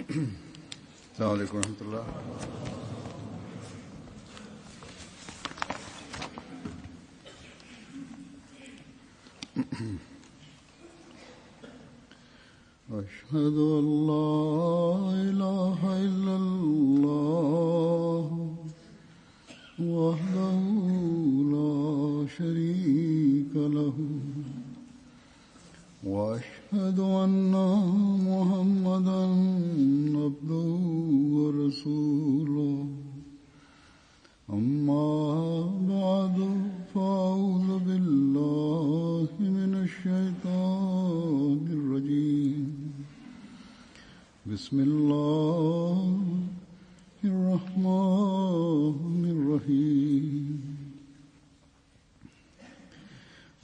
السلام عليكم ورحمة الله. أشهد أن لا إله إلا الله وحده لا شريك له وأشهد أن محمدا عبده ورسوله أما بعد فأعوذ بالله من الشيطان الرجيم بسم الله الرحمن الرحيم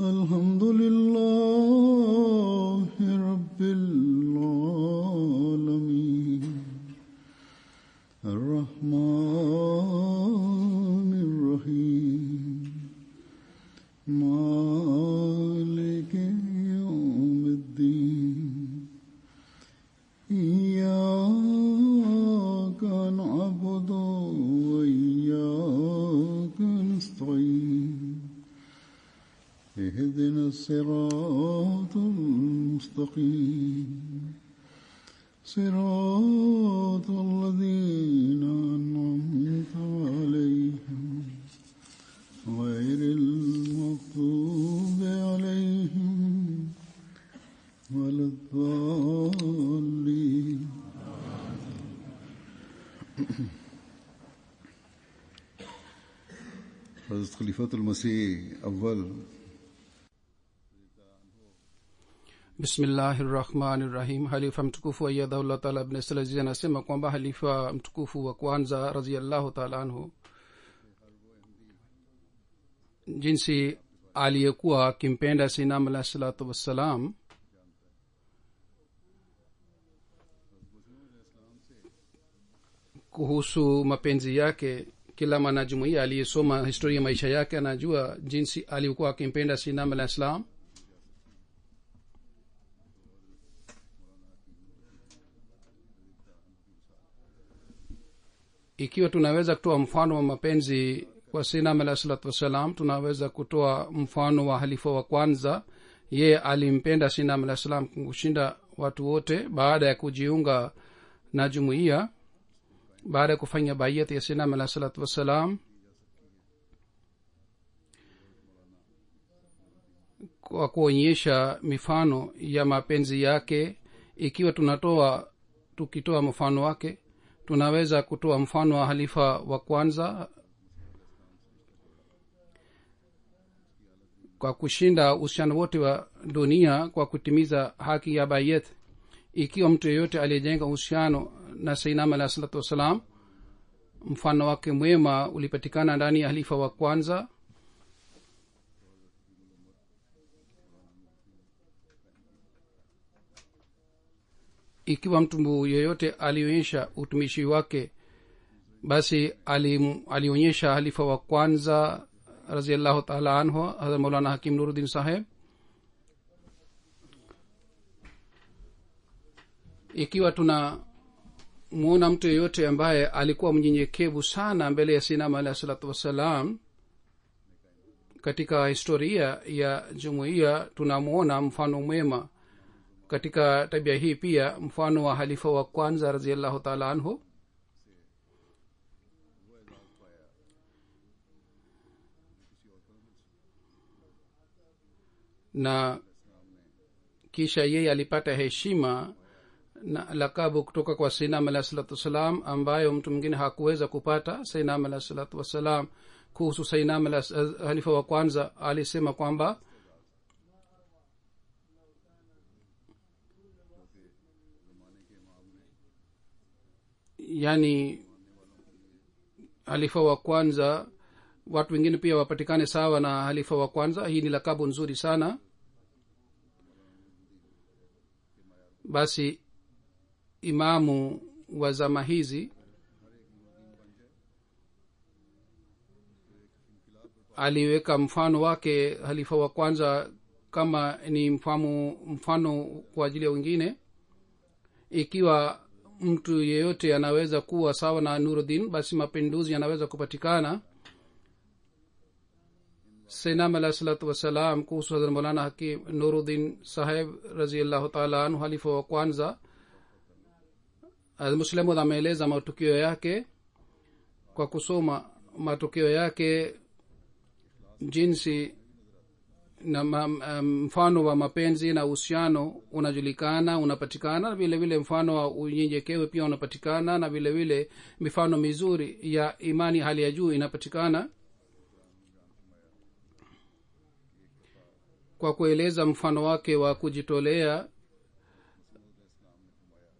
الحمد لله رب العالمين الرحمن الرحيم مالك يوم الدين إياك نعبد وإياك نستعين اهدنا الصراط المستقيم صراط الذين أنعمت عليهم غير المغضوب عليهم ولا الضالين. حضرت خلیفۃ المسیح اول. Bismillahirrahmanirrahim. Halifa mtukufu ayyadahullah taala ibn Salazi anasema kwamba halifa mtukufu wa kwanza radhiyallahu taala anhu jinsi aliyekuwa akimpenda Sayyidina alayhi salatu wassalam, kuhusu mapenzi yake kila mwanajumuiya aliyesoma historia ya maisha yake anajua jinsi alikuwa akimpenda Sayyidina alayhi salam. Ikiwa tunaweza kutoa mfano wa mapenzi kwa Sayyidina alayhi salatu wassalam, tunaweza kutoa mfano wa halifa wa kwanza. Yeye alimpenda Sayyidina alayhi salam kushinda watu wote. Baada ya kujiunga na jumuiya, baada ya kufanya bayat ya Sayyidina alayhi salatu wassalam, kwa kuonyesha mifano ya mapenzi yake, ikiwa tukitoa mfano wake, tunaweza kutoa mfano wa halifa wa kwanza kwa kushinda uhusiano wote wa dunia kwa kutimiza haki ya bayat. Ikiwa mtu yeyote aliyejenga uhusiano na Sayyidina alayhi salatu wassalam, mfano wake mwema ulipatikana ndani ya halifa wa kwanza. Ikiwa mtu yeyote alionyesha utumishi wake, basi alionyesha halifa wa kwanza radhiyallahu ta'ala anhu, Hazrat Maulana Hakim Nuruddin Saheb. Ikiwa tunamuona mtu yeyote ambaye alikuwa mnyenyekevu sana mbele ya Sayyidina alayhi salatu wassalam katika historia ya jumuiya, tunamuona mfano mwema katika tabia hii. Pia mfano wa halifa wa kwanza radhiyallahu ta'ala anhu, na kisha yeye alipata heshima na lakabu kutoka kwa Sayyidina alayhi salatu wassalam ambayo mtu mwingine hakuweza kupata. Sayyidina alayhi salatu wassalam kuhusu Sayyidina halifa wa kwanza alisema kwamba yani halifa wa kwanza watu wengine pia wapatikane sawa na halifa wa kwanza. Hii ni lakabu nzuri sana. Basi imamu wa zama hizi aliweka mfano wake halifa wa kwanza kama ni mfano kwa ajili ya wengine. Ikiwa mtu yeyote anaweza kuwa sawa na Nuruddin, basi mapinduzi yanaweza kupatikana. Sayyidina alayhi salatu wasalam kuhusu Hazrat Maulana Hakim Nuruddin saheb radhiyallahu ta'ala anhu, halifa wa kwanza, Muslim ameeleza matukio yake kwa kusoma matukio yake, jinsi na mfano wa mapenzi na uhusiano unajulikana, unapatikana. Vile vile mfano wa unyenyekevu pia unapatikana, na vile vile mifano mizuri ya imani hali ya juu inapatikana. Kwa kueleza mfano wake wa kujitolea,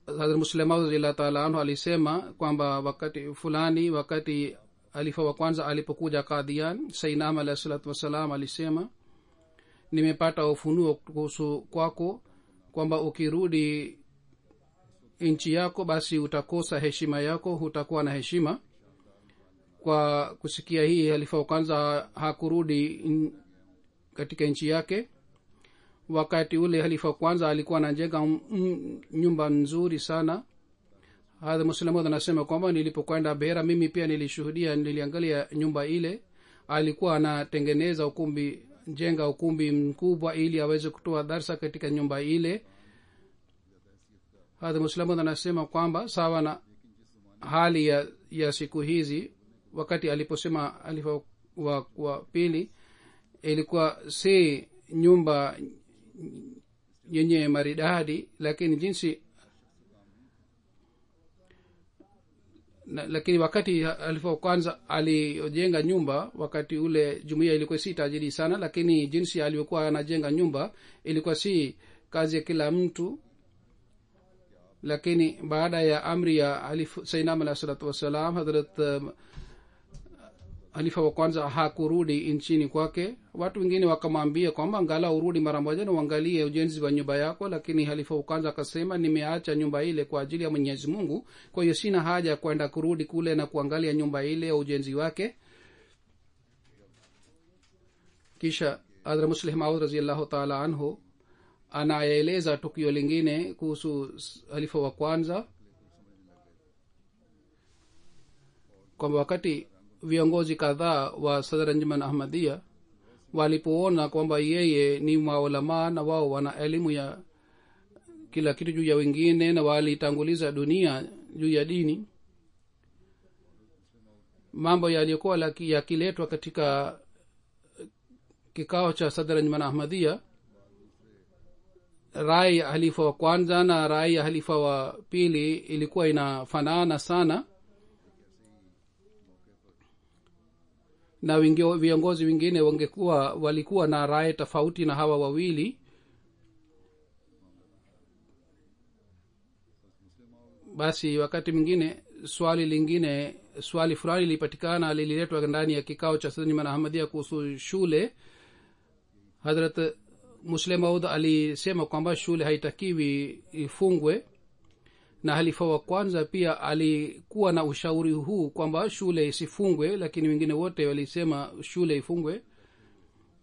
Hazrat Muslim radhiyallahu ta'ala anhu alisema kwamba wakati fulani, wakati alifa wa kwanza alipokuja Qadian, Sayyidina alayhi salatu wasalam alisema, nimepata ufunuo kuhusu kwako kwamba ukirudi nchi yako basi utakosa heshima yako, hutakuwa na heshima. Kwa kusikia hii, halifa wa kwanza hakurudi katika nchi yake. Wakati ule halifa wa kwanza alikuwa anajenga nyumba nzuri sana. Hadha Muslim anasema kwamba nilipokwenda Beira, mimi pia nilishuhudia, niliangalia nyumba ile. Alikuwa anatengeneza jenga ukumbi mkubwa ili aweze kutoa darsa katika nyumba ile. Hadha Muslim anasema kwamba sawa na hali ya siku hizi, wakati aliposema alifa wa pili, ilikuwa si nyumba yenye maridadi, lakini jinsi lakini wakati alifa kwanza alijenga nyumba, wakati ule jumuiya ilikuwa si tajiri sana, lakini jinsi aliyokuwa anajenga nyumba ilikuwa si kazi ya kila mtu. Lakini baada ya amri ya Sayyidina alayhi salatu wasalam, Hazrat halifa wa kwanza hakurudi nchini kwake. Watu wengine wakamwambia kwamba angalau urudi mara moja na uangalie ujenzi wa nyumba yako, lakini halifa wa kwanza akasema, nimeacha nyumba ile kwa ajili ya Mwenyezi Mungu, kwa hiyo sina haja ya kwenda kurudi kule na kuangalia nyumba ile au ujenzi wake. Kisha Hazrat Muslim Maud radhiyallahu ta'ala anhu anaeleza tukio lingine kuhusu halifa wa kwanza, kwamba wakati viongozi kadhaa wa Sadr Anjuman Ahmadiyya walipoona kwamba yeye ni maulama na wao wana elimu ya kila kitu juu ya wengine na walitanguliza dunia juu ya dini, mambo yaliyokuwa yakiletwa katika kikao cha Sadr Anjuman Ahmadiyya, rai ya halifa wa kwanza na rai ya halifa wa pili ilikuwa inafanana sana, na viongozi wengine walikuwa na rai tofauti na hawa wawili. Basi wakati mwingine swali fulani lilipatikana, lililetwa ndani ya kikao cha Sadr Anjuman Ahmadiyya kuhusu shule. Hazrat Muslim Maud alisema kwamba shule haitakiwi ifungwe, na halifa wa kwanza pia alikuwa na ushauri huu kwamba shule isifungwe, lakini wengine wote walisema shule ifungwe.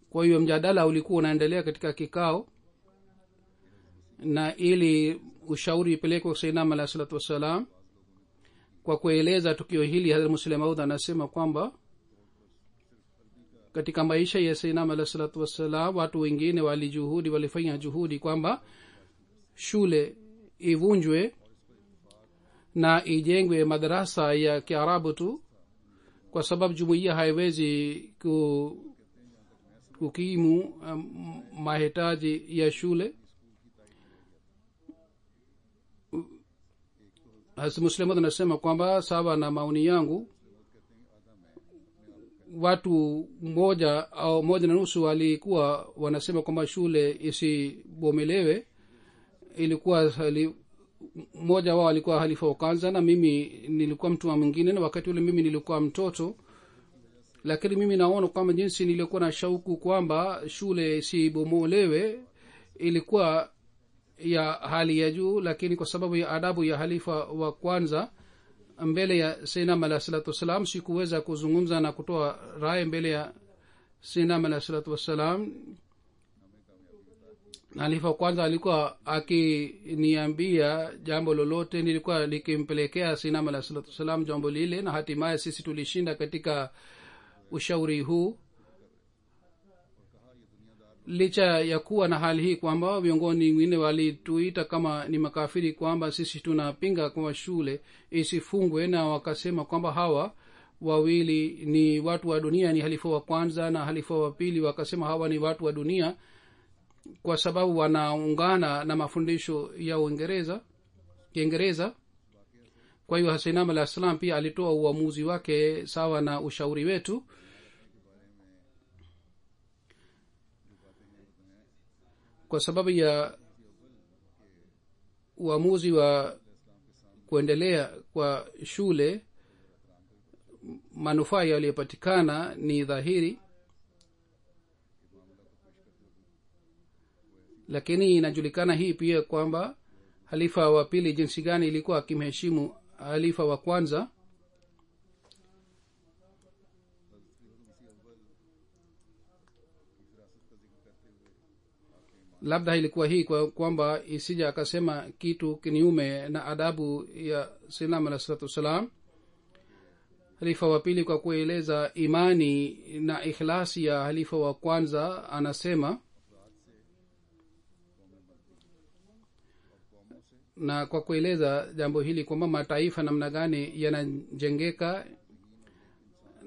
Kwa hiyo mjadala ulikuwa unaendelea katika kikao, na ili ushauri ipelekwe kwa Sayyidina alayhi salatu wasalam. Kwa kueleza tukio hili, Hazrat Muslim Maud anasema kwamba katika maisha ya Sayyidina alayhi salatu wasalam watu wengine walifanya juhudi kwamba shule ivunjwe na ijengwe madarasa ya Kiarabu tu, kwa sababu jumuiya haiwezi kukimu mahitaji ya shule. Hazrat Muslim anasema kwamba sawa na maoni yangu, watu moja au moja na nusu walikuwa wanasema kwamba shule isibomelewe. Ilikuwa mmoja wao alikuwa halifa wa kwanza na mimi nilikuwa mtu mwingine, na wakati ule mimi nilikuwa mtoto. Lakini mimi naona kwamba jinsi nilikuwa na shauku kwamba shule isibomolewe ilikuwa ya hali ya juu, lakini kwa sababu ya adabu ya halifa wa kwanza mbele ya Sayyidina alayhi salatu wasalam sikuweza kuzungumza na kutoa rai mbele ya Sayyidina alayhi salatu wasalam. halifa wa kwanza alikuwa akiniambia jambo lolote nilikuwa nikimpelekea sinam alah salatu wassalam jambo lile, na hatimaye sisi tulishinda katika ushauri huu. licha ya kuwa na hali hii kwamba viongozi wengine walituita kama ni makafiri, kwamba sisi tunapinga kwa shule isifungwe, na wakasema kwamba hawa wawili ni watu wa dunia, ni halifa wa kwanza na halifa wa pili, wakasema hawa ni watu wa dunia kwa sababu wanaungana na mafundisho ya Kiingereza. Kwa hiyo Hasanam alayhi salam pia alitoa uamuzi wake sawa na ushauri wetu. Kwa sababu ya uamuzi wa kuendelea kwa shule, manufaa yaliyopatikana ni dhahiri, lakini inajulikana hii pia kwamba halifa wa pili jinsi gani ilikuwa akimheshimu halifa wa kwanza. Labda ilikuwa hii kwamba isija akasema kitu kinyume na adabu ya Sayyidina alayhi salatu wassalam. Halifa wa pili kwa kueleza imani na ikhlasi ya halifa wa kwanza anasema, na kwa kueleza jambo hili kwamba mataifa namna gani yanajengeka,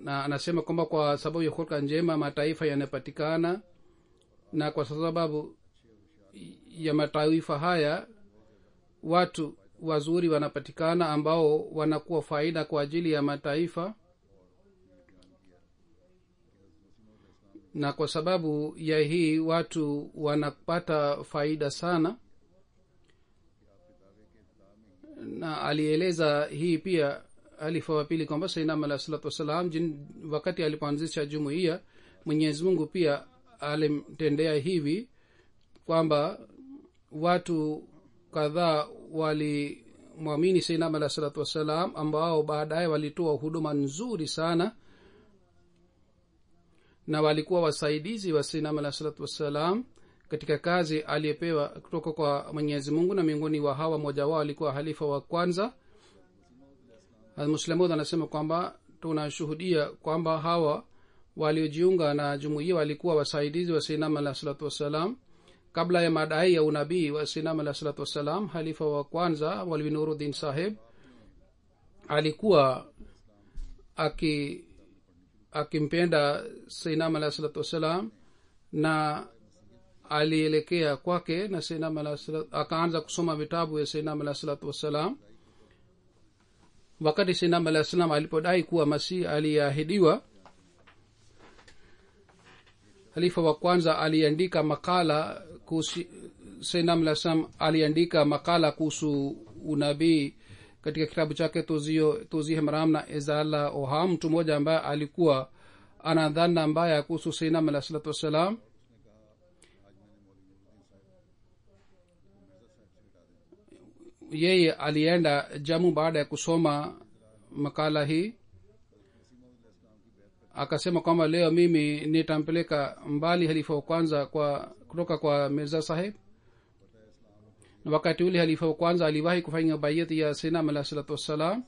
na anasema kwamba kwa sababu ya hulka njema mataifa yanapatikana, na kwa sababu ya mataifa haya watu wazuri wanapatikana ambao wanakuwa faida kwa ajili ya mataifa, na kwa sababu ya hii watu wanapata faida sana. Na alieleza hii pia halifa wa pili kwamba Sayyidina alayhi salatu wassalam wakati alipoanzisha jumuiya, Mwenyezi Mungu pia alimtendea hivi kwamba watu kadhaa walimwamini Sayyidina alayhi salatu wassalam, ambao baadaye walitoa huduma nzuri sana na walikuwa wasaidizi wa Sayyidina alayhi salatu wassalam katika kazi aliyepewa kutoka kwa Mwenyezi Mungu, na miongoni wa hawa mmoja wao alikuwa halifa wa kwanza. Al-Muslimud anasema kwamba tunashuhudia kwamba hawa waliojiunga na jumuiya walikuwa wasaidizi wa Sayyidina alayhi salatu wassalam. Kabla ya madai ya unabii wa Sayyidina alayhi salatu wassalam, halifa wa kwanza Maulvi Nuruddin Sahib alikuwa akimpenda Sayyidina alayhi salatu wassalam, na alielekea kwake na Sayyidina alayhi salatu, akaanza kusoma vitabu ya Sayyidina alayhi salatu wassalam. Wakati Sayyidina alayhi salam alipodai kuwa Masihi aliahidiwa, halifa wa kwanza aliandika makala kuhusu Sayyidina alayhi salam, aliandika makala kuhusu unabii katika kitabu chake Tuzih Maram na Izala Oham. Mtu mmoja ambaye alikuwa ana dhana mbaya kuhusu Sayyidina alayhi salatu wassalam, yeye alienda Jamu baada ya kusoma makala hii, akasema kwamba leo mimi nitampeleka mbali halifa wa kwanza kutoka kwa Mirza Sahib. Na wakati ule halifa wa kwanza aliwahi kufanya bayat ya Sayyidina alayhi salatu wassalam.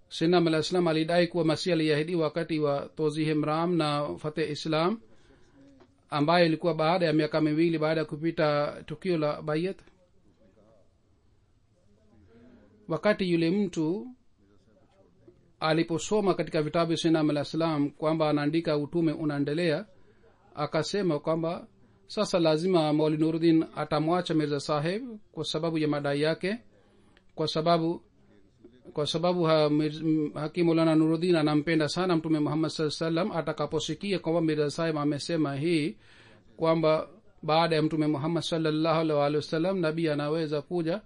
Sayyidina alayhi salam alidai kuwa Masihi aliahidi wakati wa Tozih Imram na Fateh Islam, ambayo ilikuwa baada ya miaka miwili baada ya kupita tukio la bayat. Wakati yule mtu aliposoma katika vitabu vya Sayyidina alayhi salam kwamba anaandika utume unaendelea, akasema kwamba sasa lazima Maulvi Nuruddin atamwacha Mirza Sahib kwa sababu ya madai yake, kwa sababu Hakim Maulana Nuruddin anampenda sana Mtume Muhammad sallallahu alaihi wasallam. Atakaposikia kwamba Mirza Sahib amesema hii kwamba baada ya Mtume Muhammad sallallahu alaihi wasallam nabii anaweza kuja,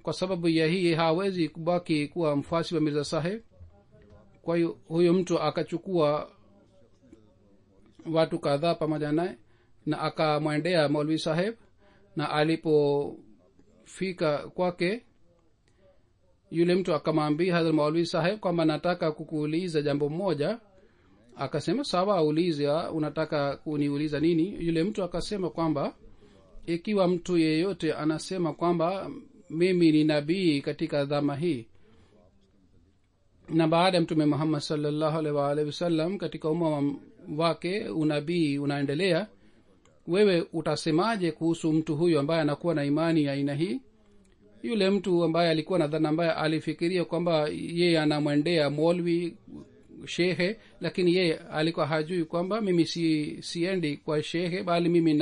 kwa sababu ya hii hawezi kubaki kuwa mfuasi wa Mirza Sahib. Kwa hiyo huyo mtu akachukua watu kadhaa pamoja naye na akamwendea Maulvi Sahib, na alipofika kwake yule mtu akamwambia Hazrat Maulvi Sahib kwamba nataka kukuuliza jambo moja. akasema sawa, aulize, unataka kuniuliza nini? Yule mtu akasema kwamba ikiwa mtu yeyote anasema kwamba mimi ni nabii katika dhama hii na baada ya mtume Muhammad sallallahu alaihi wa alihi wasallam katika umma wake unabii unaendelea, wewe utasemaje kuhusu mtu huyo ambaye anakuwa na imani ya aina hii? Yule mtu ambaye alikuwa na dhana ambaye alifikiria kwamba yeye anamwendea molwi shehe, lakini yeye alikuwa hajui kwamba mimi siendi kwa shehe, bali mimi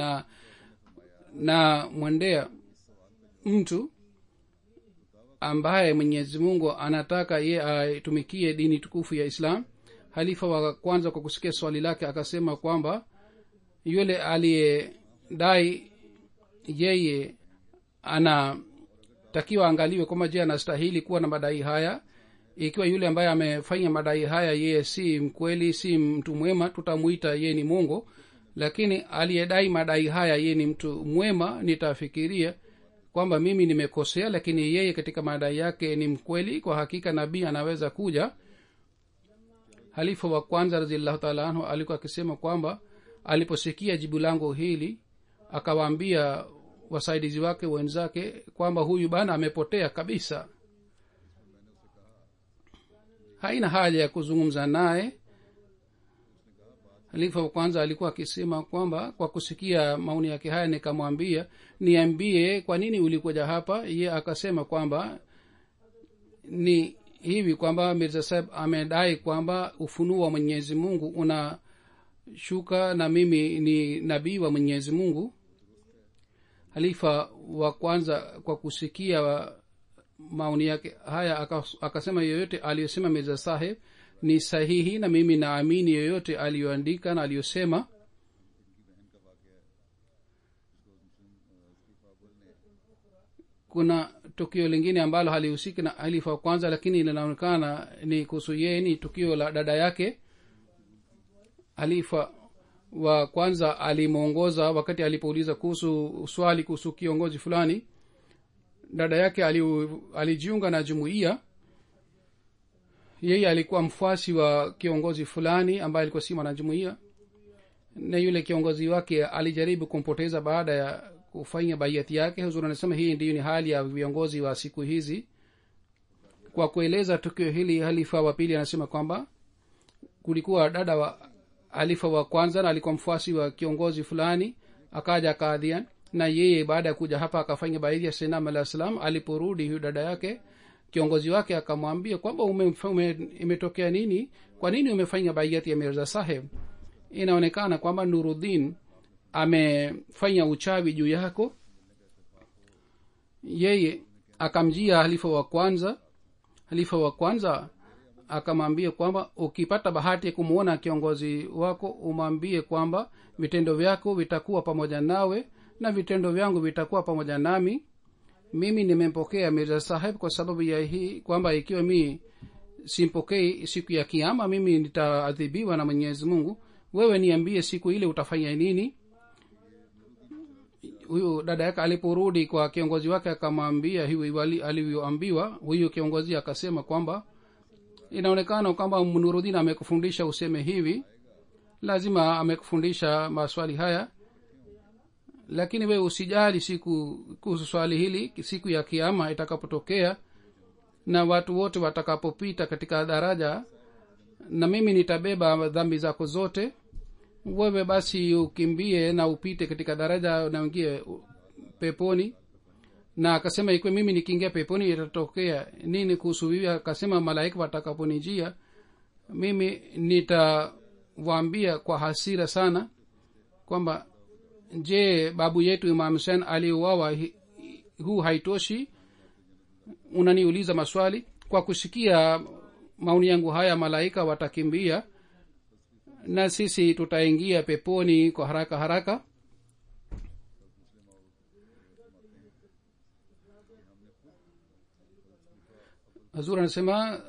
na mwendea mtu ambaye Mwenyezi Mungu anataka yeye aitumikie dini tukufu ya Islam. Halifa wa kwanza kwa kusikia swali lake akasema kwamba yule aliyedai yeye anatakiwa angaliwe kwamba je, anastahili kuwa na madai haya. Ikiwa yule ambaye amefanya madai haya yeye si mkweli, si mtu mwema, tutamuita yeye ni mongo, lakini aliyedai madai haya yeye ni mtu mwema, nitafikiria kwamba mimi nimekosea, lakini yeye katika madai yake ni mkweli. Kwa hakika nabii anaweza kuja. Halifa wa kwanza radhiallahu ta'ala anhu alikuwa akisema kwamba aliposikia jibu langu hili akawaambia wasaidizi wake wenzake kwamba huyu bana amepotea kabisa, haina haja ya kuzungumza naye. Halifa wa kwanza alikuwa akisema kwamba kwa kusikia maoni yake haya nikamwambia, niambie kwa nini ulikuja hapa? Yeye akasema kwamba ni hivi kwamba Mirza Sahib amedai kwamba ufunuo wa Mwenyezi Mungu unashuka na mimi ni nabii wa Mwenyezi Mungu. Halifa wa kwanza kwa kusikia maoni yake haya akasema yoyote aliyosema Mirza Sahib ni sahihi na mimi naamini yoyote aliyoandika na aliyosema. Kuna tukio lingine ambalo halihusiki na halifa wa kwanza, lakini linaonekana ni kuhusu yeye, ni tukio la dada yake. Halifa wa kwanza alimuongoza wakati alipouliza kuhusu swali kuhusu kiongozi fulani. Dada yake alijiunga na jumuiya. Yeye alikuwa mfuasi wa kiongozi fulani ambaye alikuwa si mwanajumuiya, na yule kiongozi wake alijaribu kumpoteza baada ya kufanya baiati yake. Huzuri anasema hii ndiyo ni hali ya viongozi wa siku hizi. Kwa kueleza tukio hili, halifa wa pili anasema kwamba kulikuwa dada wa halifa wa kwanza na alikuwa mfuasi wa kiongozi fulani, akaja Kadhian, na yeye baada ya kuja hapa akafanya baiati ya Sayyidina Alayhi Salam. Aliporudi huyu dada yake, kiongozi wake akamwambia kwamba imetokea nini, kwa nini umefanya baiati ya Mirza Sahib? Inaonekana kwamba Nuruddin amefanya uchawi juu yako. Yeye akamjia halifa wa kwanza. Halifa wa kwanza akamwambia kwamba ukipata bahati ya kumuona kiongozi wako, umwambie kwamba vitendo vyako vitakuwa pamoja nawe na vitendo vyangu vitakuwa pamoja nami. Mimi nimempokea Mirza Sahib kwa sababu ya hii kwamba ikiwa mimi simpokei siku ya kiyama mimi nitaadhibiwa na Mwenyezi Mungu. Wewe niambie siku ile utafanya nini? Huyu dada yake aliporudi kwa kiongozi wake akamwambia hivi alivyoambiwa. Huyu kiongozi akasema kwamba inaonekana kwamba Nuruddin amekufundisha useme hivi, lazima amekufundisha maswali haya, lakini wewe usijali siku kuhusu swali hili. Siku ya kiyama itakapotokea na watu wote watakapopita katika daraja, na mimi nitabeba dhambi zako zote, wewe basi ukimbie na upite katika daraja na uingie peponi. Na akasema ikiwa mimi nikiingia peponi itatokea nini kuhusu wewe? Akasema malaika watakaponijia mimi nitawaambia kwa hasira sana kwamba je, babu yetu Imam Hussein aliuawa, huu haitoshi? Unaniuliza maswali. Kwa kusikia maoni yangu haya malaika watakimbia na sisi tutaingia peponi kwa haraka haraka. Hazur anasema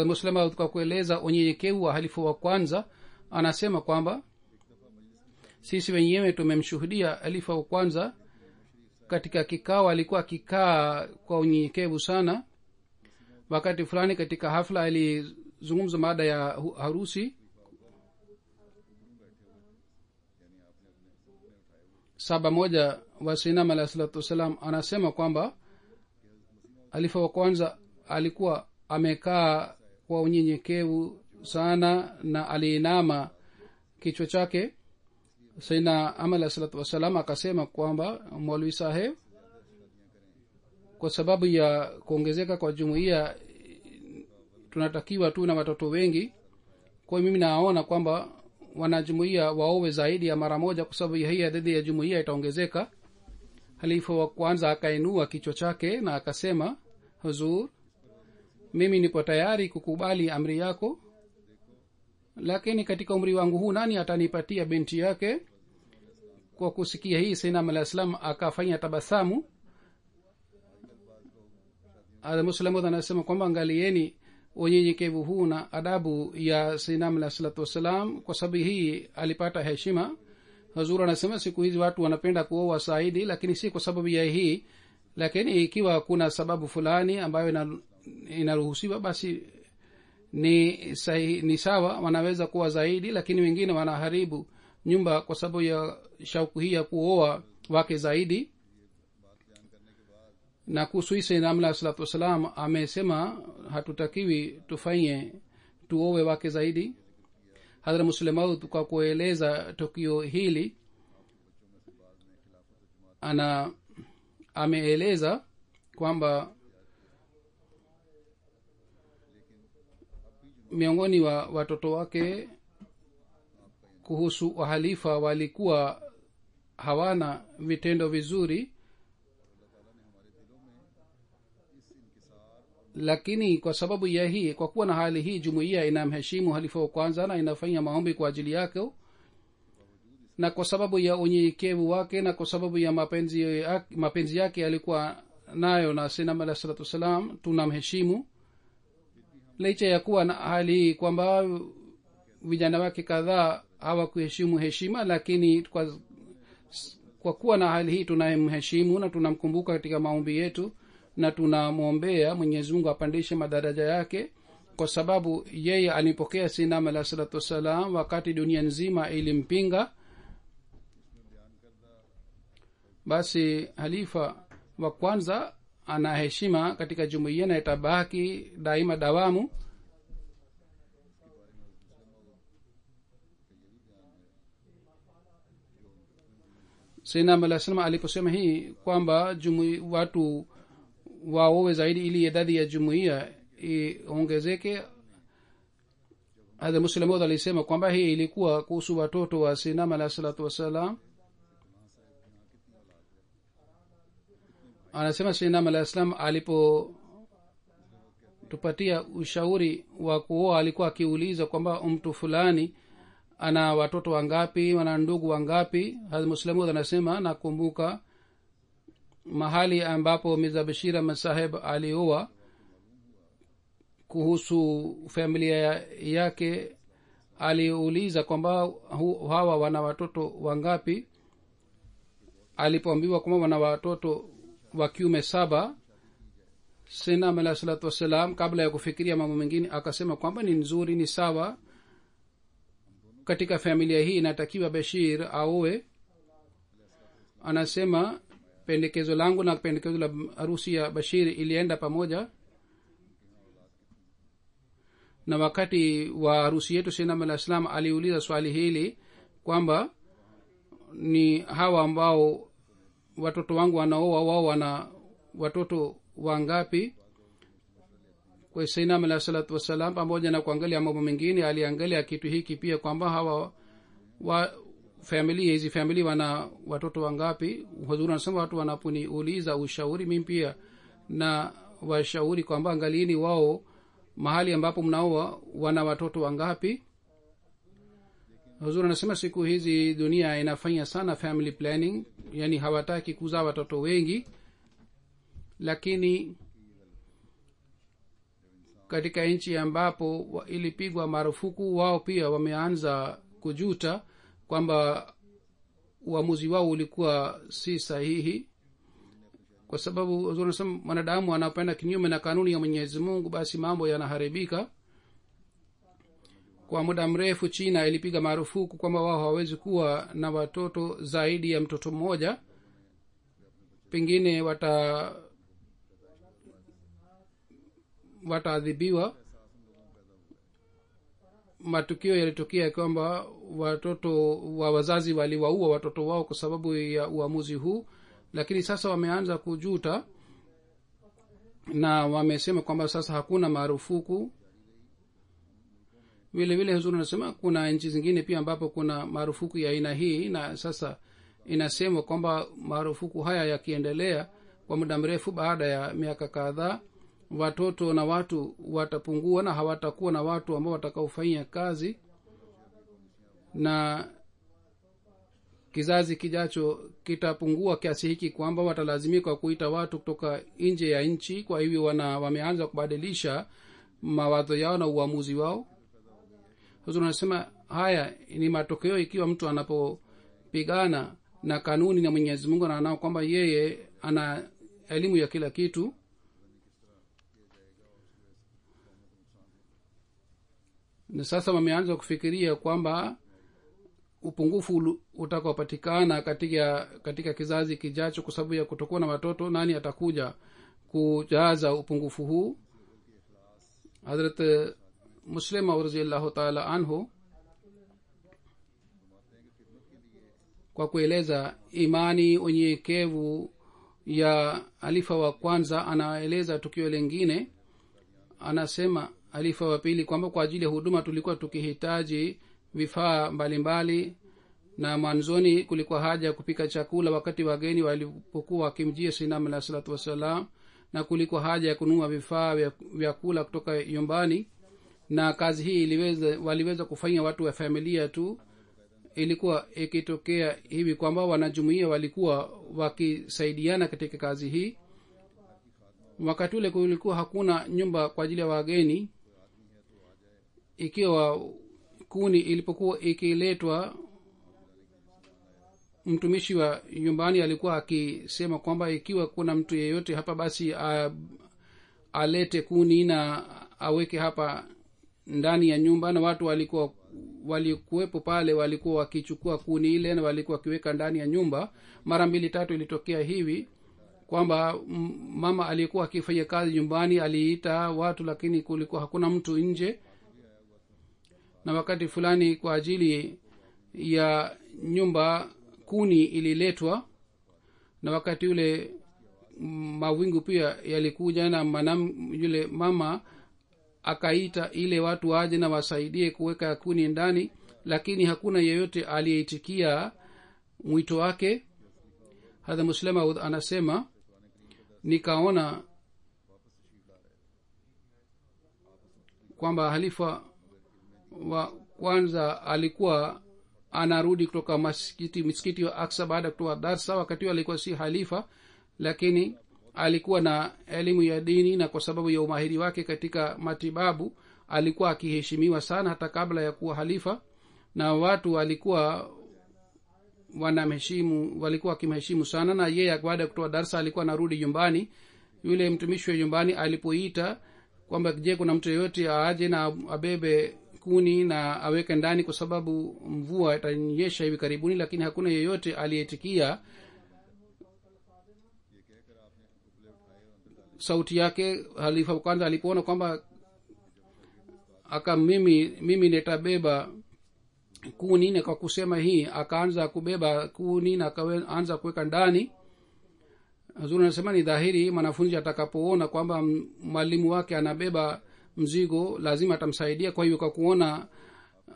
Muslima kwa kueleza unyenyekevu wa halifa wa kwanza anasema kwamba sisi wenyewe tumemshuhudia halifa wa kwanza katika kikao. Alikuwa akikaa kwa unyenyekevu sana. Wakati fulani katika hafla alizungumza mada ya harusi. saba moja wa sinam alah salatu wassalam anasema kwamba halifa wa kwanza alikuwa amekaa kwa unyenyekevu sana na aliinama kichwa chake. saina ama alah salatu wassalam akasema kwamba maulwi saheb, kwa sababu ya kuongezeka kwa jumuiya tunatakiwa tu na watoto wengi, kwa hiyo mimi naona kwamba wanajumuiya waowe zaidi ya mara moja, kwa sababu hii adadi ya jumuiya itaongezeka. halifa wa kwanza akainua kichwa chake na akasema, huzur, mimi nipo tayari kukubali amri yako, lakini katika umri wangu huu nani atanipatia binti yake? Kwa kusikia hii sayyidina alah salam akafanya tabasamu. Muslimu anasema kwamba angalieni unyenyekevu huu na adabu ya sayyidina alah salatu wassalam, kwa sababu hii alipata heshima. Hazur anasema siku hizi watu wanapenda kuoa saidi, lakini si kwa sababu ya hii, lakini ikiwa kuna sababu fulani ambayo inaruhusiwa basi ni sawa, wanaweza kuwa zaidi. Lakini wengine wanaharibu nyumba kwa sababu ya shauku hii ya kuoa wake zaidi. na kuhusu hii sayyidina alah salatu wassalam amesema hatutakiwi tufanye tuowe wake zaidi. hadhrat muslimaud kwa kueleza tukio hili ameeleza kwamba miongoni wa watoto wake kuhusu wahalifa walikuwa hawana vitendo vizuri, lakini kwa sababu ya hii, kwa kuwa na hali hii, jumuiya inamheshimu halifa wa kwanza na inafanya maombi kwa ajili yake, na kwa sababu ya unyenyekevu wake na kwa sababu ya mapenzi yake alikuwa nayo na sayyidina alah salatu wassalam, tunamheshimu. licha ya kuwa na hali hii kwamba vijana wake kadhaa hawakuheshimu heshima, lakini kwa kuwa na hali hii tunamheshimu na tunamkumbuka katika maombi yetu, na tunamwombea Mwenyezi Mungu apandishe madaraja yake, kwa sababu yeye alipokea sayyidina alah salatu wassalam wakati dunia nzima ilimpinga. Basi halifa wa kwanza ana heshima katika jumuiya na itabaki daima dawamu. sayyidina alah salam aliposema hii kwamba watu waowe zaidi ili idadi ya jumuiya iongezeke, hadha muslimaud alisema kwamba hii ilikuwa kuhusu watoto wa sayyidina alah salatu wassalam. anasema sayyidina alah salam alipotupatia ushauri wa kuoa alikuwa akiuliza kwamba mtu fulani ana watoto wangapi, wana ndugu wangapi. hadha muslimaud anasema nakumbuka mahali ambapo Mirza Bashir Ahmad Saheb alioa, kuhusu familia yake aliuliza kwamba hawa wana watoto wangapi. alipoambiwa kwamba wana watoto wa kiume 7, sayyidina alah salatu wassalam kabla ya kufikiria mambo mengine akasema kwamba ni nzuri, ni sawa, katika familia hii inatakiwa Bashir aowe. anasema pendekezo langu na pendekezo la harusi ya Bashir ilienda pamoja, na wakati wa harusi yetu sayyidina alah salam aliuliza swali hili kwamba ni hawa ambao watoto wangu wanaoa, wao wana watoto wangapi? Kwa sayyidina alah salatu wassalam pamoja na kuangalia mambo mengine aliangalia kitu hiki pia kwamba hawa hizi family wana watoto wangapi. Huzuri anasema watu wanaponiuliza ushauri, mimi pia na washauri kwamba angalieni wao mahali ambapo mnaoa wana watoto wangapi. Huzuri anasema siku hizi dunia inafanya sana family planning, yani hawataki kuzaa watoto wengi, lakini katika nchi ambapo ilipigwa marufuku wao pia wameanza kujuta kwamba uamuzi wao ulikuwa si sahihi, kwa sababu wanasema mwanadamu anapenda kinyume na kanuni ya Mwenyezi Mungu, basi mambo yanaharibika. kwa muda mrefu china ilipiga marufuku kwamba wao hawawezi kuwa na watoto zaidi ya mtoto mmoja, pengine wataadhibiwa. Matukio yalitokea kwamba watoto wa wazazi waliwaua watoto wao kwa sababu ya uamuzi huu, lakini sasa wameanza kujuta na wamesema kwamba sasa hakuna marufuku. vile vile huzuri anasema kuna nchi zingine pia ambapo kuna marufuku ya aina hii, na sasa inasema kwamba marufuku haya yakiendelea kwa muda mrefu, baada ya miaka kadhaa watoto na watu watapungua na hawatakuwa na watu ambao watakaofanya kazi, na kizazi kijacho kitapungua kiasi hiki kwamba watalazimika kuita watu kutoka nje ya nchi. Kwa hivyo wameanza kubadilisha mawazo yao na uamuzi wao. Huzuri anasema haya ni matokeo ikiwa mtu anapopigana na kanuni na Mwenyezi Mungu na anao kwamba yeye ana elimu ya kila kitu. Na sasa wameanza kufikiria kwamba upungufu utakaopatikana katika kizazi kijacho kwa sababu ya kutokuwa na watoto, nani atakuja kujaza upungufu huu. Hazrat Muslima radhiyallahu ta'ala anhu kwa kueleza imani unyenyekevu ya alifa wa kwanza anaeleza tukio lingine. Anasema alifa wa pili kwamba kwa ajili ya huduma tulikuwa tukihitaji vifaa mbalimbali, na mwanzoni kulikuwa haja ya kupika chakula wakati wageni walipokuwa wakimjia Sayyidina alayhi salatu wasalam, na kulikuwa haja ya kununua vifaa vya kula kutoka nyumbani, na kazi hii waliweza kufanya watu wa familia tu. Ilikuwa ikitokea hivi kwamba wanajumuiya walikuwa wakisaidiana katika kazi hii. Wakati ule kulikuwa hakuna nyumba kwa ajili ya wageni. Ikiwa kuni ilipokuwa ikiletwa, mtumishi wa nyumbani alikuwa akisema kwamba ikiwa kuna mtu yeyote hapa basi alete kuni na aweke hapa ndani ya nyumba, na watu walikuwepo pale walikuwa wakichukua kuni ile na walikuwa wakiweka ndani ya nyumba. Mara 2-3 ilitokea hivi kwamba mama aliyekuwa akifanya kazi nyumbani aliita watu, lakini kulikuwa hakuna mtu nje, na wakati fulani kwa ajili ya nyumba kuni ililetwa, na wakati ule mawingu pia yalikuja, na yule mama akaita ile watu waje na wasaidie kuweka kuni ndani, lakini hakuna yeyote aliyeitikia mwito wake. Hadha Muslima anasema nikaona kwamba halifa wa kwanza alikuwa anarudi kutoka msikiti wa Aqsa baada ya kutoa darsa. Wakati alikuwa si halifa, lakini alikuwa na elimu ya dini, na kwa sababu ya umahiri wake katika matibabu alikuwa akiheshimiwa sana hata kabla ya kuwa halifa, na watu walikuwa wakimheshimu sana. Na yeye baada ya kutoa darsa alikuwa anarudi nyumbani. Yule mtumishi wa nyumbani alipoita kwamba je, kuna mtu yeyote aje na abebe kuni na aweke ndani kwa sababu mvua itanyesha hivi karibuni, lakini hakuna yeyote aliyetikia sauti yake. Halifa kwanza alipoona kwamba mimi nitabeba kuni, na kwa kusema hii akaanza kubeba kuni na akaanza kuweka ndani. Hazuri anasema ni dhahiri mwanafunzi atakapoona kwamba mwalimu wake anabeba mzigo lazima atamsaidia. Kwa hiyo kwa kuona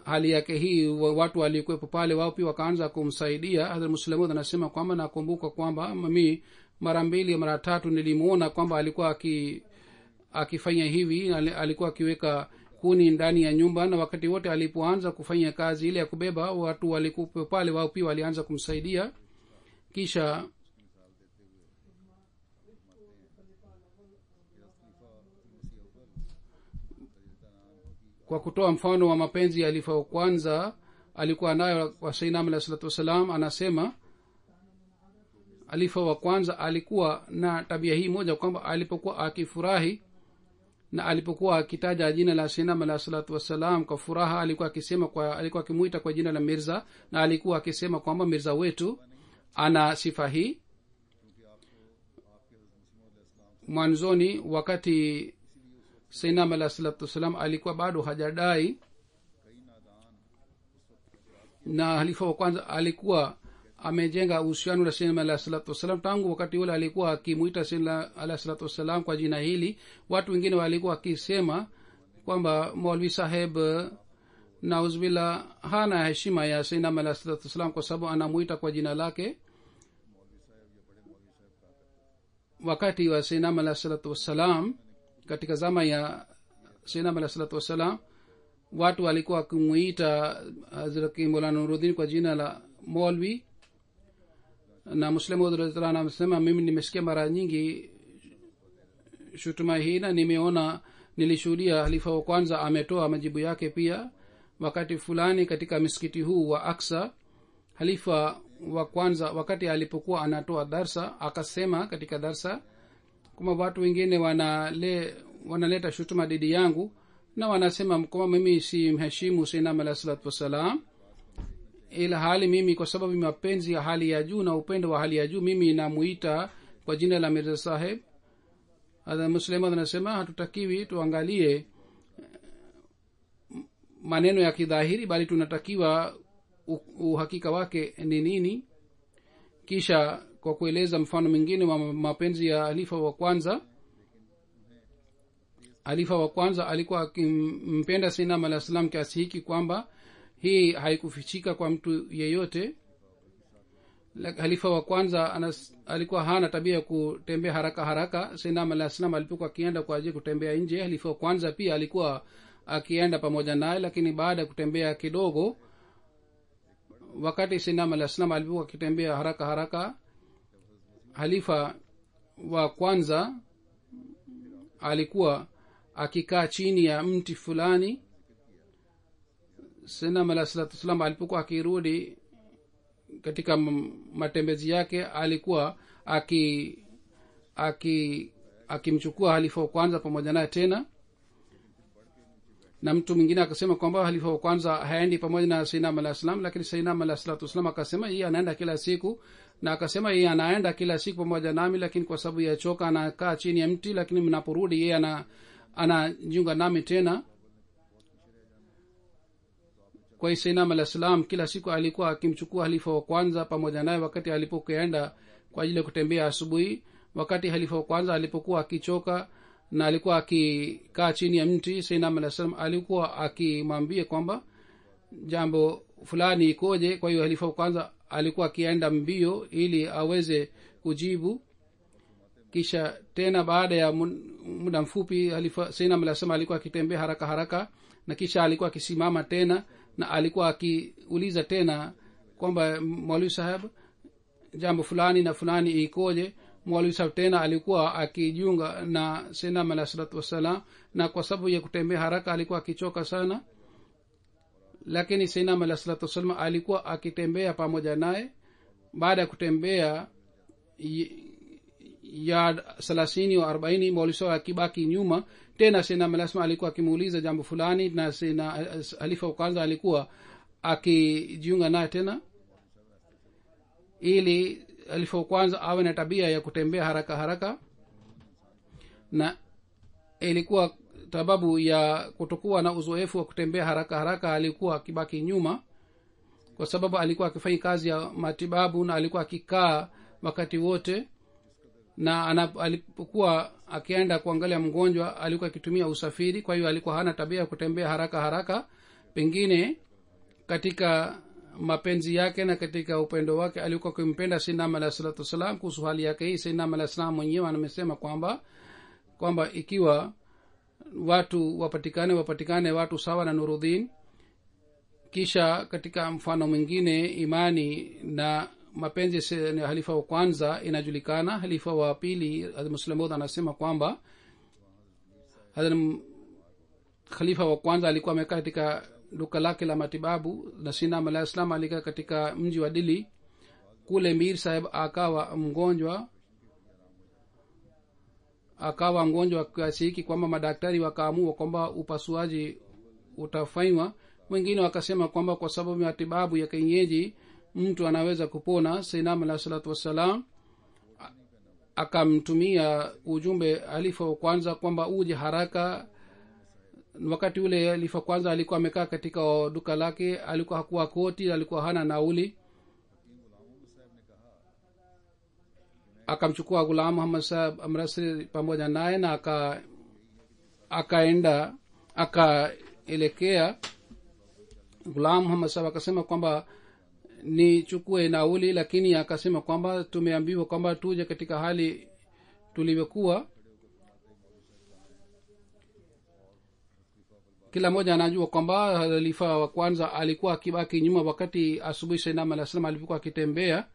hali yake hii, watu walikuwepo pale wao pia wakaanza kumsaidia. Hazrat Muslimud anasema kwamba nakumbuka kwamba mimi mara 2 mara 3 nilimuona kwamba alikuwa akifanya hivi, alikuwa akiweka kuni ndani ya nyumba, na wakati wote alipoanza kufanya kazi ile ya kubeba, watu walikuwa pale wao pia walianza kumsaidia. Kisha kwa kutoa mfano wa mapenzi ya alifa wa kwanza alikuwa nayo kwa Sayyidina alayhi salatu wasalam, anasema alifa wa kwanza alikuwa na tabia hii moja kwamba alipokuwa akifurahi na alipokuwa akitaja jina la sinam alah salatu wassalam kwa furaha alikuwa akimuita kwa jina la mirza, na alikuwa akisema kwamba mirza wetu ana sifa hii. Mwanzoni wakati sinam alah salatu wassalam alikuwa bado hajadai, na halifa wa kwanza alikuwa amejenga uhusiano na sinam alah salatu wassalam. Tangu wakati ule alikuwa akimuita sinam alah salatu wassalam kwa jina hili. Watu wengine walikuwa akisema kwamba maulvi saheb nauzbillah hana heshima ya sinam alah salatu wassalam kwa sababu anamuita kwa jina lake. Wakati wa sinam alah salatu wassalam, katika zama ya sinam alah salatu wassalam, watu walikuwa wakimuita Hazrat Maulana Nuruddin kwa jina la Maulvi. Na Muslim Maud radhiyallahu anhu anasema, mimi nimesikia mara nyingi shutuma hii, na nilishuhudia halifa wa kwanza ametoa majibu yake pia. Wakati fulani katika msikiti huu wa Aqsa, halifa wa kwanza wakati alipokuwa anatoa darsa akasema katika darsa kwamba watu wengine wanaleta shutuma dhidi yangu na wanasema kwamba mimi si mheshimu sinam alah salatu wassalam, ila hali mimi kwa sababu mapenzi ya hali ya juu na upendo wa hali ya juu mimi namuita kwa jina la Mirza Saheb. Hadha Muslimu anasema hatutakiwi tuangalie maneno ya kidhahiri, bali tunatakiwa uhakika wake ni nini. Kisha kwa kueleza mfano mwingine wa mapenzi ya halifa wa kwanza, halifa wa kwanza alikuwa akimpenda sinam alah salam kiasi hiki kwamba hii haikufichika kwa mtu yeyote. Halifa wa kwanza alikuwa hana tabia ya kutembea haraka haraka. sinam alah salam alipokuwa akienda kwa ajili kutembea nje, halifa wa kwanza pia alikuwa akienda pamoja naye, lakini baada ya kutembea kidogo, wakati sinam alah salam alipokuwa akitembea haraka haraka, halifa wa kwanza alikuwa akikaa chini ya mti fulani. sinam alah salatu wassalam alipokuwa akirudi katika matembezi yake, alikuwa akimchukua halifa wa kwanza pamoja naye tena. Na mtu mwingine akasema kwamba halifa wa kwanza haendi pamoja na sinam alah salam, lakini sinam alah salatu wassalam akasema yeye anaenda kila siku, na akasema yeye anaenda kila siku pamoja nami, lakini kwa sababu ya choka anakaa chini ya mti, lakini mnaporudi yeye anajiunga nami tena. Kwa hiyo sinam alah salam kila siku alikuwa akimchukua halifa wa kwanza pamoja naye wakati alipokwenda kwa ajili ya kutembea asubuhi. Wakati halifa wa kwanza alipokuwa akichoka na alikuwa akikaa chini ya mti, sinam alah salam alikuwa akimwambia kwamba jambo fulani ikoje. Kwa hiyo halifa wa kwanza alikuwa akienda mbio ili aweze kujibu. Kisha tena baada ya muda mfupi halifa sinam alah salam alikuwa akitembea haraka haraka, na kisha alikuwa akisimama tena na alikuwa akiuliza tena kwamba Maulvi Saheb jambo fulani na fulani ikoje. Maulvi Saheb tena alikuwa akijiunga na sinam alah salatu wassalam, na kwa sababu ya kutembea haraka alikuwa akichoka sana, lakini sinam alah salatu wassalam alikuwa akitembea pamoja naye. Baada ya kutembea ya 30 au 40, Maulvi Saheb akibaki nyuma tena. sinam alah salam alikuwa akimuuliza jambo fulani, na halifa wa kwanza alikuwa akijiunga naye tena, ili halifa wa kwanza awe na tabia ya kutembea haraka haraka. Na ilikuwa sababu ya kutokuwa na uzoefu wa kutembea haraka haraka, alikuwa akibaki nyuma kwa sababu alikuwa akifanya kazi ya matibabu na alikuwa akikaa wakati wote, na alipokuwa akienda kuangalia mgonjwa alikuwa akitumia usafiri. Kwa hiyo alikuwa hana tabia ya kutembea haraka haraka. Pengine katika mapenzi yake na katika upendo wake alikuwa akimpenda sinam alah salatu wassalam. Kuhusu hali yake hii sinam alah salam mwenyewe amesema kwamba ikiwa watu wapatikane watu sawa na Nuruddin. Kisha katika mfano mwingine imani na mapenzi ya halifa wa kwanza inajulikana. Halifa wa pili Muslim Maud anasema kwamba khalifa wa kwanza alikuwa amekaa katika duka lake la matibabu, na sinam alah salam alikaa katika mji wa Dili. Kule Mir Saheb akawa mgonjwa, akawa mgonjwa kiasi hiki kwamba madaktari wakaamua kwamba upasuaji utafanywa. wengine wakasema kwamba kwa sababu ya matibabu ya kienyeji mtu anaweza kupona. sayyidina alayhi salatu wassalam akamtumia ujumbe alifa wa kwanza kwamba uje haraka. wakati ule alifa kwanza alikuwa amekaa katika duka lake, alikuwa hakuwa koti, alikuwa hana nauli. akamchukua Ghulam Muhammad Sahib Amritsar pamoja naye na akaelekea. Ghulam Muhammad Sahib akasema kwamba nichukue nauli, lakini akasema kwamba tumeambiwa kwamba tuje katika hali tulivyokuwa. kila mmoja anajua kwamba khalifa wa kwanza alikuwa akibaki nyuma wakati asubuhi sayyidina alayhi wasallam alipokuwa akitembea,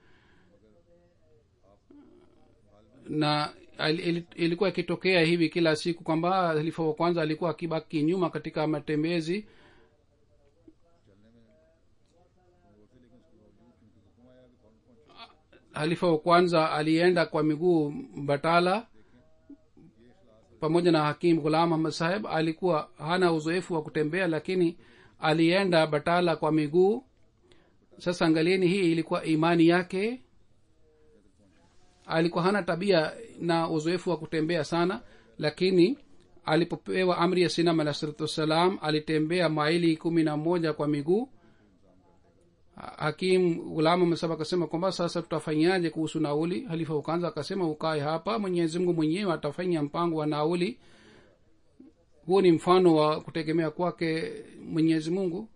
na ilikuwa ikitokea hivi kila siku kwamba khalifa wa kwanza alikuwa akibaki nyuma katika matembezi. khalifa wa kwanza alienda kwa miguu Batala pamoja na hakim Ghulam Ahmad Sahib. alikuwa hana uzoefu wa kutembea, lakini alienda Batala kwa miguu. sasa angalieni, hii ilikuwa imani yake. alikuwa hana tabia na uzoefu wa kutembea sana, lakini alipopewa amri ya sayyidina alayhi salatu wassalam alitembea maili 11 kwa miguu. hakim Ghulam Ahmad Sahib akasema kwamba sasa tutafanyaje kuhusu nauli? halifa wa kwanza akasema ukae hapa, Mwenyezi Mungu mwenyewe atafanya mpango wa nauli. huo ni mfano wa kutegemea kwake Mwenyezi Mungu.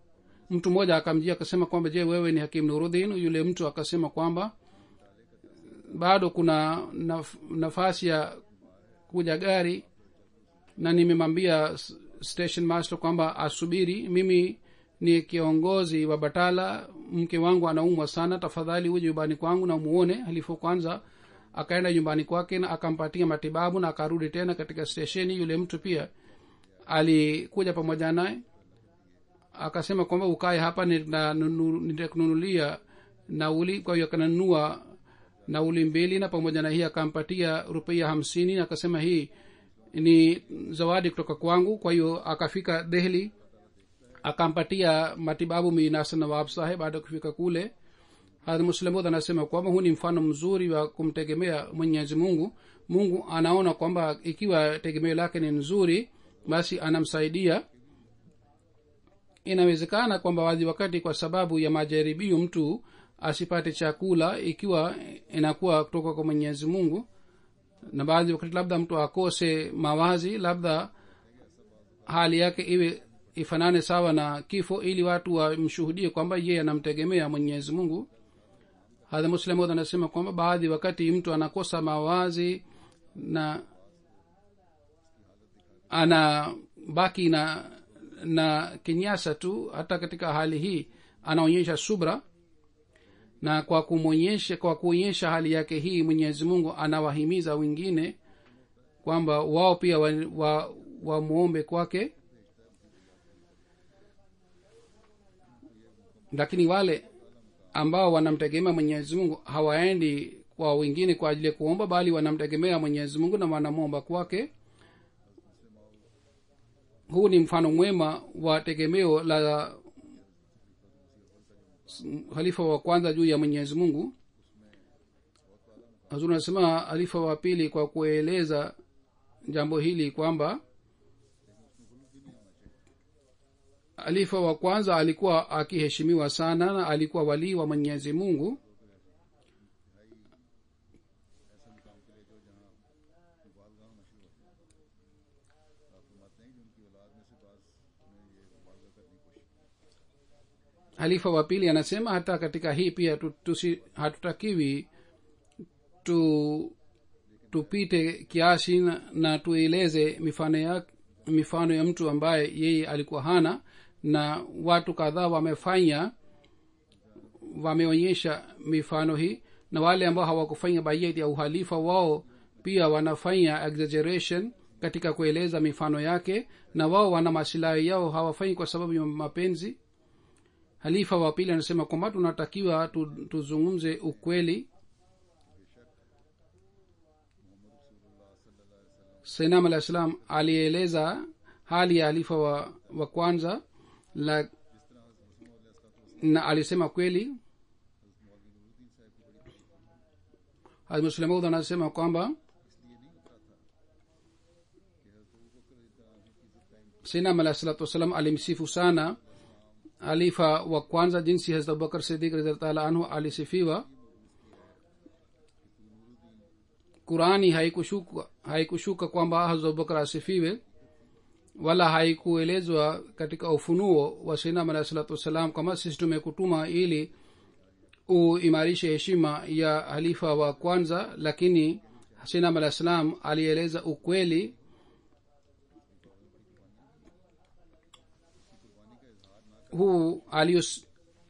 mtu mmoja akamjia akasema kwamba je, wewe ni Hakim Nuruddin? yule mtu akasema kwamba bado kuna nafasi ya kuja gari, na nimemwambia station master kwamba asubiri, mimi ni kiongozi wa Batala, mke wangu anaumwa sana, tafadhali uje nyumbani kwangu na muone. halifu kwanza akaenda nyumbani kwake na akampatia matibabu na akarudi tena katika stesheni. yule mtu pia alikuja pamoja naye, akasema kwamba ukae hapa, nitakununulia nauli. kwa hiyo akanunua nauli 2, na pamoja na hii akampatia rupia 50, na akasema hii ni zawadi kutoka kwangu. kwa hiyo akafika Delhi, akampatia matibabu Minasa Nawab Sahib. baada kufika kule, Hadhrat Muslim anasema kwamba huu ni mfano mzuri wa kumtegemea Mwenyezi Mungu. Mungu anaona kwamba ikiwa tegemeo lake ni nzuri, basi anamsaidia. inawezekana kwamba wakati kwa sababu ya majaribio mtu asipate chakula, ikiwa inakuwa kutoka kwa Mwenyezi Mungu, na baadhi wakati labda mtu akose mawazi, labda hali yake iwe ifanane sawa na kifo, ili watu wamshuhudie kwamba yeye anamtegemea Mwenyezi Mungu. Hadha Muslim anasema kwamba baadhi wakati mtu anakosa mawazi na anabaki na kinyasa tu, hata katika hali hii anaonyesha subra, na kwa kuonyesha hali yake hii Mwenyezi Mungu anawahimiza wengine kwamba wao pia wamuombe kwake. lakini wale ambao wanamtegemea Mwenyezi Mungu hawaendi kwa wengine kwa ajili ya kuomba, bali wanamtegemea Mwenyezi Mungu na wanamuomba kwake. huu ni mfano mwema wa tegemeo la halifa wa kwanza juu ya Mwenyezi Mungu. Hazur anasema halifa wa pili kwa kueleza jambo hili kwamba halifa wa kwanza alikuwa akiheshimiwa sana na alikuwa wali wa Mwenyezi Mungu. halifa wa pili anasema hata katika hii pia hatutakiwi tupite kiasi na tueleze mifano ya mtu ambaye yeye alikuwa hana, na watu kadhaa wameonyesha mifano hii, na wale ambao hawakufanya bayati ya uhalifa wao pia wanafanya exaggeration katika kueleza mifano yake, na wao wana maslahi yao, hawafanyi kwa sababu ya mapenzi. halifa wa pili anasema kwamba tunatakiwa tuzungumze ukweli. sainam alah salam alieleza hali ya halifa wa kwanza na alisema kweli. Hazrat Muslim Maud anasema kwamba sainam alah salatu wassalam alimsifu sana halifa wa kwanza jinsi Hazrat Abubakar Siddiq radhiyallahu anhu alisifiwa. Qurani haikushuka kwamba Hazrat Abubakar asifiwe, wala haikuelezwa katika ufunuo wa sainam alah salatu wassalam kama sisi tumekutuma ili uimarishe heshima ya halifa wa kwanza. Lakini sainam alah salam alieleza ukweli.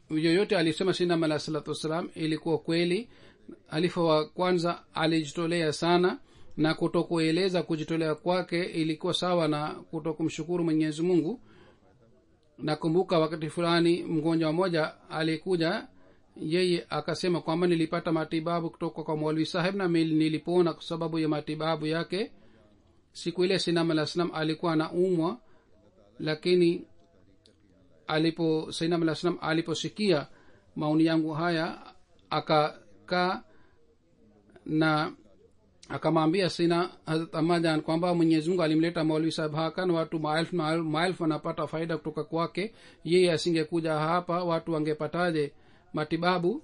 Yoyote alisema sainam alah salatu wassalam ilikuwa kweli. halifa wa kwanza alijitolea sana, na kutokueleza kujitolea kwake ilikuwa sawa na kutokumshukuru Mwenyezi Mungu. Nakumbuka wakati fulani mgonjwa mmoja alikuja, yeye akasema kwamba nilipata matibabu kutoka kwa Maulvi Sahib na nilipona kwa sababu ya matibabu yake. Siku ile sainam alah salam alikuwa anaumwa, lakini sainam alah salam aliposikia maoni yangu haya akakaa na akamwambia sina Hazrat Ahmad kwamba Mwenyezi Mungu alimleta Maulvi Sahib haka na watu maelfu wanapata faida kutoka kwake. Yeye asingekuja hapa watu wangepataje matibabu?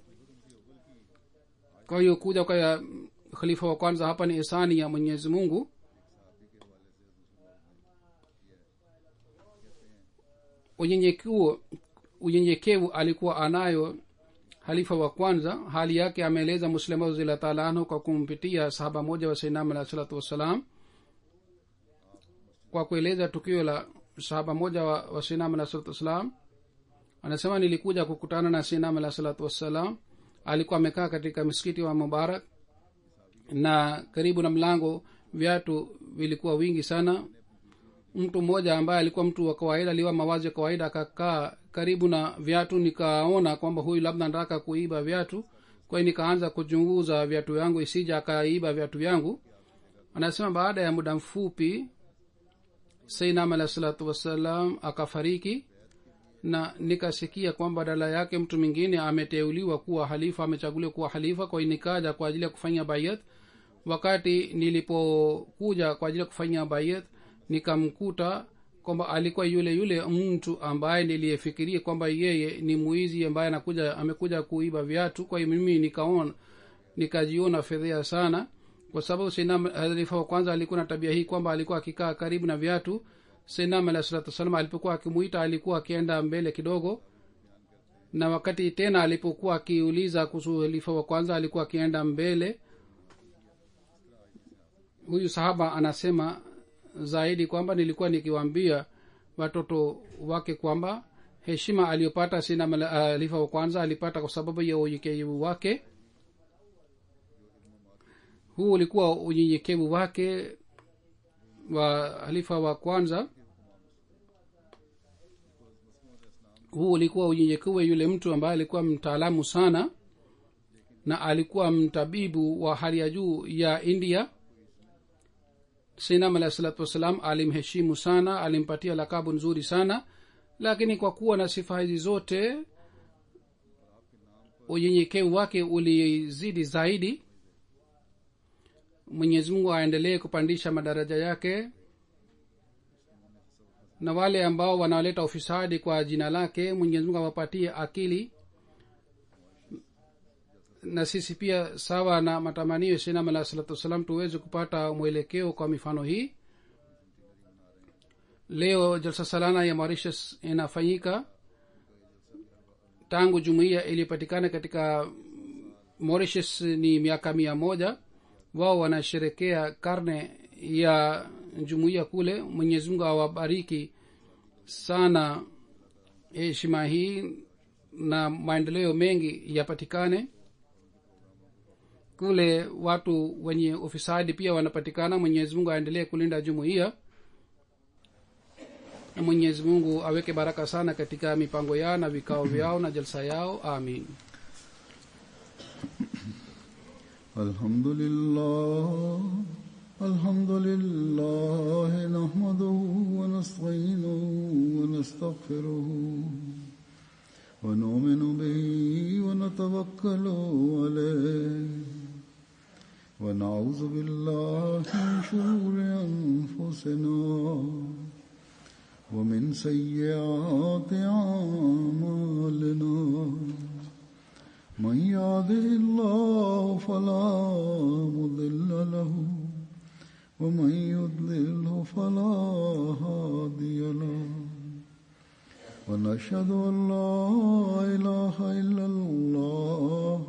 Kwa hiyo kuja kwa khalifa wa kwanza hapa ni ihsani ya Mwenyezi Mungu. Unyenyekevu alikuwa anayo halifa wa kwanza. Hali yake ameeleza Muslim radhiyallahu ta'ala anhu kwa kumpitia sahaba moja wa sayyidina alayhi salatu wassalam. Kwa kueleza tukio la sahaba moja wa sayyidina alayhi salatu wassalam, anasema nilikuja kukutana na sayyidina alayhi salatu wassalam. Alikuwa amekaa katika msikiti wa Mubarak, na karibu na mlango viatu vilikuwa wingi sana. Mtu mmoja ambaye alikuwa mtu wa kawaida, aliwa mawazi ya kawaida, akakaa karibu na viatu. Nikaona kwamba huyu labda anataka kuiba viatu, kwa hiyo nikaanza kuchunguza viatu yangu isija akaiba viatu vyangu. Anasema baada ya muda mfupi sayyidina alayhi salatu wassalam akafariki, na nikasikia kwamba badala yake mtu mwingine ameteuliwa kuwa halifa, amechaguliwa kuwa halifa. Kwa hiyo nikaja kwa ajili ya kufanya bayat. Wakati nilipokuja kwa ajili ya kufanya bayat, nikamkuta kwamba alikuwa yule mtu ambaye niliyefikiria kwamba yeye ni muizi ambaye amekuja kuiba viatu. Kwa hiyo mimi nikajiona fedheha sana, kwa sababu sayyidina halifa wa kwanza alikuwa na tabia hii kwamba alikuwa akikaa karibu na viatu. sayyidina alayhi salatu wasallam alipokuwa akimuita alikuwa akienda mbele kidogo, na wakati tena alipokuwa akiuliza kuhusu halifa wa kwanza alikuwa akienda mbele. Huyu sahaba anasema zaidi kwamba nilikuwa nikiwaambia watoto wake kwamba heshima aliyopata sayyidina halifa wa kwanza alipata kwa sababu ya unyenyekevu wake. Huu ulikuwa unyenyekevu wake wa halifa wa kwanza. Huu ulikuwa unyenyekevu yule mtu ambaye alikuwa mtaalamu sana na alikuwa mtabibu wa hali ya juu ya India. sayyidina alayhi salatu wassalam alimheshimu sana, alimpatia lakabu nzuri sana, lakini kwa kuwa na sifa hizi zote unyenyekevu wake ulizidi zaidi. Mwenyezi Mungu aendelee kupandisha madaraja yake, na wale ambao wanaleta ufisadi kwa jina lake Mwenyezi Mungu awapatie akili, na sisi pia sawa na matamanio sayyidina alayhi salatu wasallam tuweze kupata mwelekeo kwa mifano hii. Leo jalsa salana ya Mauritius inafanyika. Tangu jumuiya ilipatikana katika Mauritius ni miaka 100. Wao wanasherekea karne ya jumuiya kule. Mwenyezi Mungu awabariki sana heshima hii na maendeleo mengi yapatikane kule. Watu wenye ufisadi pia wanapatikana. Mwenyezi Mungu aendelee kulinda jumuiya, na Mwenyezi Mungu aweke baraka sana katika mipango yao na vikao vyao na jalsa yao. Amin. Alhamdulillah الحمد لله نحمده ونستعينه ونستغفره ونؤمن به ونتوكل عليه ونعوذ بالله من شرور أنفسنا ومن سيئات أعمالنا من يهده الله فلا مضل له ومن يضلله فلا هادي له ونشهد أن لا إله إلا الله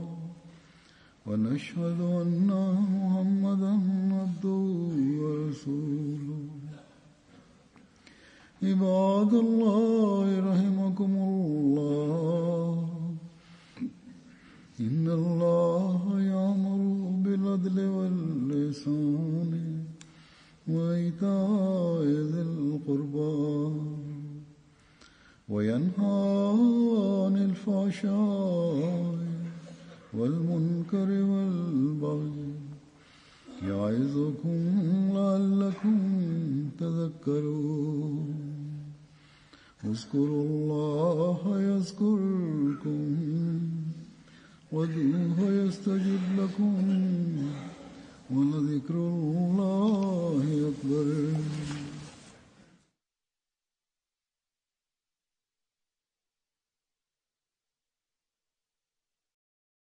ونشهد أن محمدا عبده ورسوله عباد الله رحمكم الله إن الله يأمر بالعدل والإحسان وإيتاء ذي القربى وينهى عن الفحشاء والمنكر والبغي يعظكم لعلكم تذكرون اذكروا الله يذكركم وادعوه يستجب لكم